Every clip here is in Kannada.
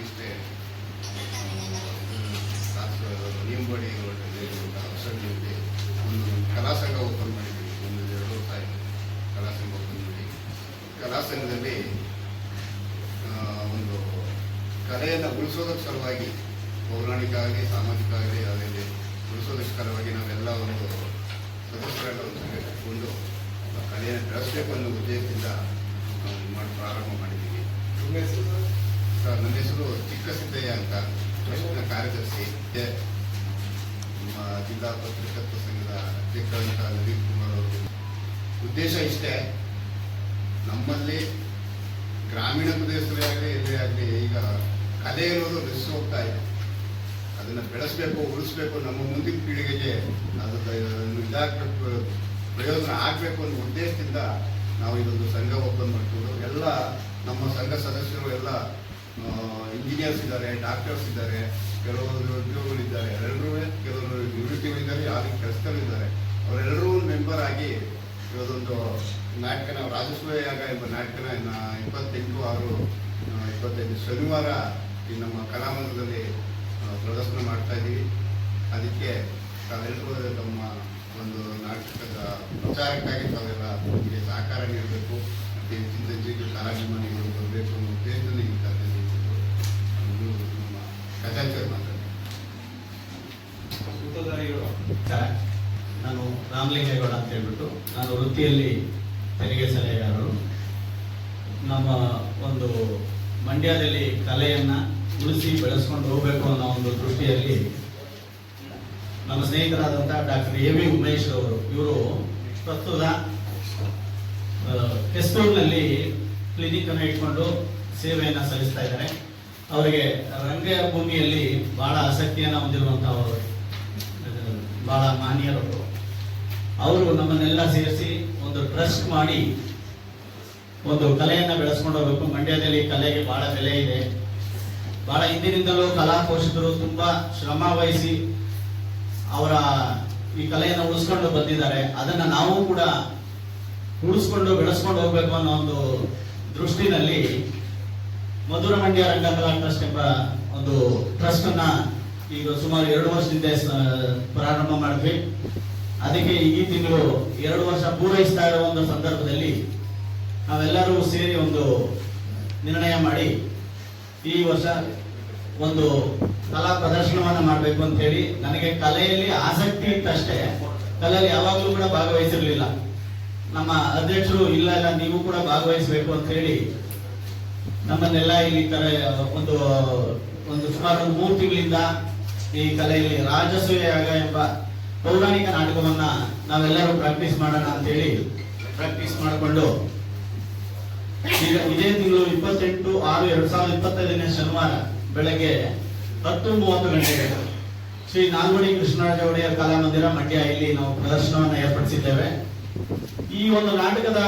ಇಷ್ಟೇ ನಿಯಂಬಡಿ ಔಷಧಿಯಲ್ಲಿ ಒಂದು ಕಲಾ ಸಂಘ ಓಪನ್ ಮಾಡಿದ್ದೀವಿ. ಒಂದು 2 ವರ್ಷ ಆಯಿತು ಕಲಾ ಸಂಘ ಓಪನ್ ಮಾಡಿ. ಕಲಾ ಸಂಘದಲ್ಲಿ ಒಂದು ಕಲೆಯನ್ನು ಉಳಿಸೋದಕ್ಕೆ ಸಲುವಾಗಿ ಪೌರಾಣಿಕ ಆಗಲಿ ಸಾಮಾಜಿಕ ಆಗಲಿ ಯಾವುದೇ ಉಳಿಸೋದಕ್ಕೆ ಸಲುವಾಗಿ ನಾವೆಲ್ಲ ಒಂದು ಸದಸ್ಯರೆಲ್ಲ ಒಂದು ಸಂಘ ಕಟ್ಟಿಕೊಂಡು ಕಲೆಯನ್ನು ಬೆಳೆಸಬೇಕು ಅನ್ನೋ ಉದ್ದೇಶದಿಂದ ನಾವು ಪ್ರಾರಂಭ ಮಾಡಿದ್ದೀವಿ. ಸರ್, ನನ್ನ ಹೆಸರು ಚಿಕ್ಕಸಿದ್ದಯ್ಯ ಅಂತ, ಟ್ರಸ್ಟ್ನ ಕಾರ್ಯದರ್ಶಿ. ನಮ್ಮ ಜಿಲ್ಲಾ ಪತ್ರಕರ್ತರ ಸಂಘದ ಅಧ್ಯಕ್ಷರಾದಂಥ ನವೀನ್ ಕುಮಾರ್ ಅವರು. ಉದ್ದೇಶ ಇಷ್ಟೇ, ನಮ್ಮಲ್ಲಿ ಗ್ರಾಮೀಣ ಪ್ರದೇಶದಲ್ಲಿ ಆಗಲಿ ಎಲ್ಲೇ ಆಗಲಿ ಈಗ ಕಲೆ ಅನ್ನೋದು ಬೆಳೆಸಿ ಹೋಗ್ತಾ ಇದೆ. ಅದನ್ನು ಬೆಳೆಸಬೇಕು, ಉಳಿಸ್ಬೇಕು, ನಮ್ಮ ಮುಂದಿನ ಪೀಳಿಗೆಗೆ ಅದನ್ನು ಇದಾಗಬೇಕು, ಪ್ರಯೋಜನ ಆಗಬೇಕು ಅನ್ನೋ ಉದ್ದೇಶದಿಂದ ನಾವು ಇದೊಂದು ಸಂಘ ಓಪನ್ ಮಾಡ್ಕೊಂಡು ಎಲ್ಲ ನಮ್ಮ ಸಂಘ ಸದಸ್ಯರು ಎಲ್ಲ ಇಂಜಿನಿಯರ್ಸ್ ಇದ್ದಾರೆ, ಡಾಕ್ಟರ್ಸ್ ಇದ್ದಾರೆ, ಕೆಲವರು ಉದ್ಯೋಗಗಳಿದ್ದಾರೆ, ಎಲ್ಲರೂ ಕೆಲವರು ನಿವೃತ್ತಿಗಳಿದ್ದಾರೆ, ಯಾರು ಕೆಲಸದಲ್ಲಿದ್ದಾರೆ. ಅವರೆಲ್ಲರೂ ಮೆಂಬರ್ ಆಗಿ ಇವತ್ತೊಂದು ನಾಟಕನ ರಾಜಸ್ವ ಯಾಗ ಎಂಬ ನಾಟಕನ 28/6/25 ಶನಿವಾರ ಈ ನಮ್ಮ ಕಲಾಮಂದಿರದಲ್ಲಿ ಪ್ರದರ್ಶನ ಮಾಡ್ತಾ ಇದ್ದೀವಿ. ಅದಕ್ಕೆ ತಾವೆಲ್ಲರೂ ತಮ್ಮ ಒಂದು ನಾಟಕದ ಪ್ರಚಾರಕ್ಕಾಗಿ ತಾವೆಲ್ಲ ನಮಗೆ ಸಹಕಾರ ನೀಡಬೇಕು, ಮತ್ತು ಹೆಚ್ಚಿನ ಹೆಚ್ಚಿಗೆ ಕಲಾಭಿಮಾನಿಗಳು ಬರಬೇಕು ಅನ್ನೋ ಉದ್ದೇಶದಲ್ಲಿ ಈ ಕಥೆಯಲ್ಲಿ ನಮ್ಮ ಖಜಾಂಚರ್ ಮಾತಾಡ್ತಾರೆ. ನಾನು ರಾಮಲಿಂಗೇಗೌಡ ಅಂತ ಹೇಳ್ಬಿಟ್ಟು, ನಾನು ವೃತ್ತಿಯಲ್ಲಿ ತೆರಿಗೆ ಸಲಹೆಗಾರರು. ನಮ್ಮ ಒಂದು ಮಂಡ್ಯದಲ್ಲಿ ಕಲೆಯನ್ನು ಉಳಿಸಿ ಬೆಳೆಸ್ಕೊಂಡು ಹೋಗಬೇಕು ಅನ್ನೋ ಒಂದು ದೃಷ್ಟಿಯಲ್ಲಿ ನಮ್ಮ ಸ್ನೇಹಿತರಾದಂಥ ಡಾಕ್ಟರ್ ಎ.ವಿ. ಉಮೇಶ್ ಅವರು, ಇವರು ಪ್ರಸ್ತುತ ಕೆಸ್ತೂರಿನಲ್ಲಿ ಕ್ಲಿನಿಕನ್ನು ಇಟ್ಕೊಂಡು ಸೇವೆಯನ್ನು ಸಲ್ಲಿಸ್ತಾ ಇದ್ದಾರೆ. ಅವರಿಗೆ ರಂಗಭೂಮಿಯಲ್ಲಿ ಬಹಳ ಆಸಕ್ತಿಯನ್ನು ಹೊಂದಿರುವಂಥವರು, ಬಹಳ ಮಾನ್ಯರು. ಅವರು ನಮ್ಮನ್ನೆಲ್ಲ ಸೇರಿಸಿ ಒಂದು ಟ್ರಸ್ಟ್ ಮಾಡಿ ಒಂದು ಕಲೆಯನ್ನು ಬೆಳೆಸ್ಕೊಂಡು ಹೋಗಬೇಕು. ಮಂಡ್ಯದಲ್ಲಿ ಕಲೆಗೆ ಬಹಳ ಬೆಲೆ ಇದೆ. ಬಹಳ ಹಿಂದಿನಿಂದಲೂ ಕಲಾ ಪೋಷಕರು ತುಂಬಾ ಶ್ರಮ ವಹಿಸಿ ಅವರ ಈ ಕಲೆಯನ್ನು ಉಳಿಸ್ಕೊಂಡು ಬಂದಿದ್ದಾರೆ. ಅದನ್ನ ನಾವು ಕೂಡ ಉಳಿಸ್ಕೊಂಡು ಬೆಳೆಸ್ಕೊಂಡು ಹೋಗ್ಬೇಕು ಅನ್ನೋ ಒಂದು ದೃಷ್ಟಿನಲ್ಲಿ ಮಧುರ ಮಂಡ್ಯ ರಂಗಕಲಾ ಟ್ರಸ್ಟ್ ಎಂಬ ಒಂದು ಟ್ರಸ್ಟ್ ಅನ್ನ ಈಗ ಸುಮಾರು 2 ವರ್ಷದಿಂದ ಪ್ರಾರಂಭ ಮಾಡಿದ್ವಿ. ಅದಕ್ಕೆ ಈ ತಿಂಗಳು 2 ವರ್ಷ ಪೂರೈಸ್ತಾ ಇರೋ ಒಂದು ಸಂದರ್ಭದಲ್ಲಿ ನಾವೆಲ್ಲರೂ ಸೇರಿ ಒಂದು ನಿರ್ಣಯ ಮಾಡಿ ಈ ವರ್ಷ ಒಂದು ಕಲಾ ಪ್ರದರ್ಶನವನ್ನ ಮಾಡಬೇಕು ಅಂತ ಹೇಳಿ. ನನಗೆ ಕಲೆಯಲ್ಲಿ ಆಸಕ್ತಿ ಇತ್ತಷ್ಟೇ, ಕಲೆಯಲ್ಲಿ ಯಾವಾಗಲೂ ಕೂಡ ಭಾಗವಹಿಸಿರ್ಲಿಲ್ಲ. ನಮ್ಮ ಅಧ್ಯಕ್ಷರು ಇಲ್ಲ ನೀವು ಕೂಡ ಭಾಗವಹಿಸಬೇಕು ಅಂತ ಹೇಳಿ ನಮ್ಮನ್ನೆಲ್ಲ ಇಲ್ಲಿ ಒಂದು ಸುಮಾರು 3 ತಿಂಗಳಿಂದ ಈ ಕಲೆಯಲ್ಲಿ ರಾಜಸೂಯ ಯಾಗ ಎಂಬ ಪೌರಾಣಿಕ ನಾಟಕವನ್ನ ನಾವೆಲ್ಲರೂ ಪ್ರಾಕ್ಟೀಸ್ ಮಾಡೋಣ ಅಂತ ಹೇಳಿ ಪ್ರಾಕ್ಟೀಸ್ ಮಾಡಿಕೊಂಡು ಈಗ ಇದೇ ತಿಂಗಳು 28/6/2025 ಶನಿವಾರ ಬೆಳಗ್ಗೆ 10:30 ಗಂಟೆಗೆ ಶ್ರೀ ನಾಲ್ವಡಿ ಕೃಷ್ಣರಾಜ ಒಡೆಯರ್ ಕಲಾಮಂದಿರ ಮಂಡ್ಯ ಇಲ್ಲಿ ನಾವು ಪ್ರದರ್ಶನವನ್ನು ಏರ್ಪಡಿಸಿದ್ದೇವೆ. ಈ ಒಂದು ನಾಟಕದ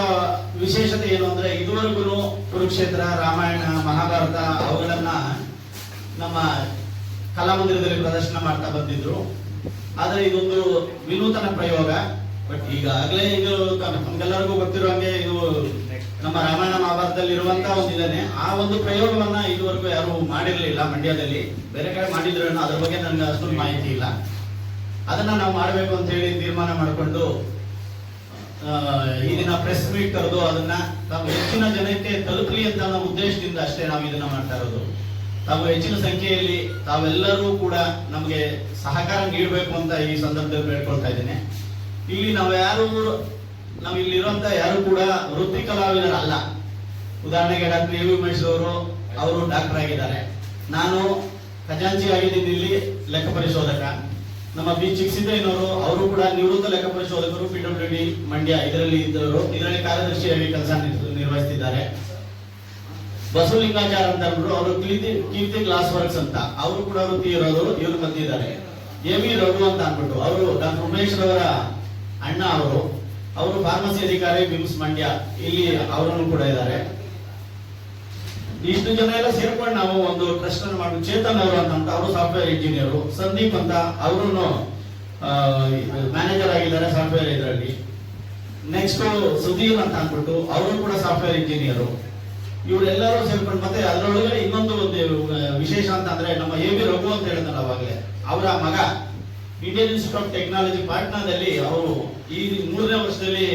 ವಿಶೇಷತೆ ಏನು ಅಂದ್ರೆ, ಇದುವರೆಗೂ ಕುರುಕ್ಷೇತ್ರ, ರಾಮಾಯಣ, ಮಹಾಭಾರತ ಅವುಗಳನ್ನ ನಮ್ಮ ಕಲಾಮಂದಿರದಲ್ಲಿ ಪ್ರದರ್ಶನ ಮಾಡ್ತಾ ಬಂದಿದ್ರು. ಆದ್ರೆ ಇದೊಂದು ವಿನೂತನ ಪ್ರಯೋಗ. ಬಟ್ ಈಗಾಗಲೇ ಇದು ನಮ್ಗೆಲ್ಲರಿಗೂ ಗೊತ್ತಿರೋ ಹಾಗೆ ಇದು ನಮ್ಮ ರಾಮಾಯಣ ಮಹಾಭಾರತದಲ್ಲಿ ಇರುವಂತಹ ಒಂದಿದ್ದಾನೆ. ಆ ಒಂದು ಪ್ರಯೋಗವನ್ನ ಇದುವರೆಗೂ ಯಾರು ಮಾಡಿರಲಿಲ್ಲ ಮಂಡ್ಯದಲ್ಲಿ. ಬೇರೆ ಕಡೆ ಮಾಡಿದ್ರು, ಅದ್ರ ಬಗ್ಗೆ ನನಗೆ ಅಷ್ಟೊಂದು ಮಾಹಿತಿ ಇಲ್ಲ. ಅದನ್ನ ನಾವು ಮಾಡಬೇಕು ಅಂತ ಹೇಳಿ ತೀರ್ಮಾನ ಮಾಡಿಕೊಂಡು ಈ ದಿನ ಪ್ರೆಸ್ ಮೀಟ್ ಕರೆದು ಅದನ್ನ ತಾವು ಹೆಚ್ಚಿನ ಜನಕ್ಕೆ ತಲುಪಲಿ ಅಂತ ಅನ್ನೋ ಉದ್ದೇಶದಿಂದ ಅಷ್ಟೇ ನಾವು ಇದನ್ನ ಮಾಡ್ತಾ ಇರೋದು. ತಾವು ಹೆಚ್ಚಿನ ಸಂಖ್ಯೆಯಲ್ಲಿ ತಾವೆಲ್ಲರೂ ಕೂಡ ನಮಗೆ ಸಹಕಾರ ನೀಡಬೇಕು ಅಂತ ಈ ಸಂದರ್ಭದಲ್ಲಿ ಬೇಡ್ಕೊಳ್ತಾ ಇದ್ದೇನೆ. ಇಲ್ಲಿ ನಾವು ಇಲ್ಲಿರುವಂತ ಯಾರು ಕೂಡ ವೃತ್ತಿ ಕಲಾವಿದರಲ್ಲ. ಉದಾಹರಣೆಗೆ ಡಾಕ್ಟರ್ ಎ.ವಿ. ಉಮೇಶ್ ಅವರು ಡಾಕ್ಟರ್ ಆಗಿದ್ದಾರೆ. ನಾನು ಖಜಾಂಚಿ ಆಗಿದ್ದೀನಿ, ಇಲ್ಲಿ ಲೆಕ್ಕ ಪರಿಶೋಧಕ. ನಮ್ಮ ಬಿ ಚಿಕ್ಕಸಿದ್ದಯ್ಯನವರು ಅವರು ಕೂಡ ನಿವೃತ್ತ ಲೆಕ್ಕ ಪರಿಶೋಧಕರು, PWD ಮಂಡ್ಯ ಇದರಲ್ಲಿ ಇದ್ದವರು, ಇದರಲ್ಲಿ ಕಾರ್ಯದರ್ಶಿಯಾಗಿ ಕೆಲಸ ನಿರ್ವಹಿಸುತ್ತಿದ್ದಾರೆ. ಬಸವಲಿಂಗಾಚಾರ್ ಅಂತ ಅಂದ್ಬಿಟ್ಟು ಅವರು ಕೀರ್ತಿ ಗ್ಲಾಸ್ ವರ್ಕ್ಸ್ ಅಂತ ಅವರು ಕೂಡ ವೃತ್ತಿ ಇರೋರು, ಇವರು ಬಂದಿದ್ದಾರೆ. ಎ.ವಿ. ರಘು ಅಂತ ಅಂದ್ಬಿಟ್ಟು ಅವರು ಡಾಕ್ಟರ್ ಉಮೇಶ್ ಅವರ ಅಣ್ಣ, ಅವರು ಫಾರ್ಮಸಿ ಅಧಿಕಾರಿ ಬಿಮ್ಸ್ ಮಂಡ್ಯ, ಇಲ್ಲಿ ಅವರನ್ನು ಕೂಡ ಇದ್ದಾರೆ. ಇಷ್ಟು ಜನ ಎಲ್ಲ ಸೇರ್ಕೊಂಡು ನಾವು ಒಂದು ಟ್ರಸ್ಟ್ ಅನ್ನು ಮಾಡಿ. ಚೇತನ್ ಅವರು ಅಂತ ಅವರು ಸಾಫ್ಟ್ವೇರ್ ಇಂಜಿನಿಯರ್, ಸಂದೀಪ್ ಅಂತ ಅವರು ಮ್ಯಾನೇಜರ್ ಆಗಿದ್ದಾರೆ ಸಾಫ್ಟ್ವೇರ್ ಇದರಲ್ಲಿ. ನೆಕ್ಸ್ಟ್ ಸುಧೀರ್ ಅಂತ ಅಂದ್ಬಿಟ್ಟು ಅವರು ಕೂಡ ಸಾಫ್ಟ್ವೇರ್ ಇಂಜಿನಿಯರ್. ಇವರೆಲ್ಲರೂ ಸೇರ್ಕೊಂಡು ಮತ್ತೆ ಅದರೊಳಗೆ ಇನ್ನೊಂದು ವಿಶೇಷ ಅಂತ ಅಂದ್ರೆ ನಮ್ಮ ಎ ಬಿ ರಘು ಅಂತ ಹೇಳಿದ್ನಲ್ಲ ಅವಾಗಲೇ, ಅವರ ಮಗ ಇಂಡಿಯನ್ ಇನ್ಸ್ಟಿಟ್ಯೂಟ್ ಆಫ್ ಟೆಕ್ನಾಲಜಿ ಪಾಟ್ನಾದಲ್ಲಿ ಅವರು ಈ 3ನೇ ವರ್ಷದಲ್ಲಿ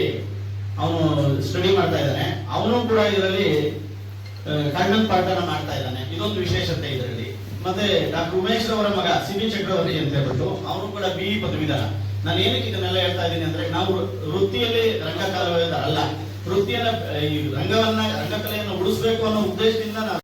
ಅವನು ಸ್ಟಡಿ ಮಾಡ್ತಾ ಇದ್ದಾನೆ. ಅವನು ಕೂಡ ಇದರಲ್ಲಿ ಕಣ್ಣನ್ ಪಾಠನ ಮಾಡ್ತಾ ಇದ್ದಾನೆ. ಇದೊಂದು ವಿಶೇಷತೆ ಇದರಲ್ಲಿ. ಮತ್ತೆ ಡಾಕ್ಟರ್ ಉಮೇಶ್ ಅವರ ಮಗ ಸಿಬಿ ಚಕ್ರವರ್ತಿ ಅಂತ ಹೇಳ್ಬಿಟ್ಟು ಅವನು ಕೂಡ BE ಪದವೀಧರ. ನಾನು ಏನಕ್ಕೆ ಇದನ್ನೆಲ್ಲ ಹೇಳ್ತಾ ಇದ್ದೀನಿ ಅಂದ್ರೆ, ನಾವು ವೃತ್ತಿಯಲ್ಲಿ ರಂಗಕಲಾವಿದರಲ್ಲ, ವೃತ್ತಿಯನ್ನ ಈ ರಂಗಕಲೆಯನ್ನು ಉಳಿಸಬೇಕು ಅನ್ನೋ ಉದ್ದೇಶದಿಂದ ನಾವು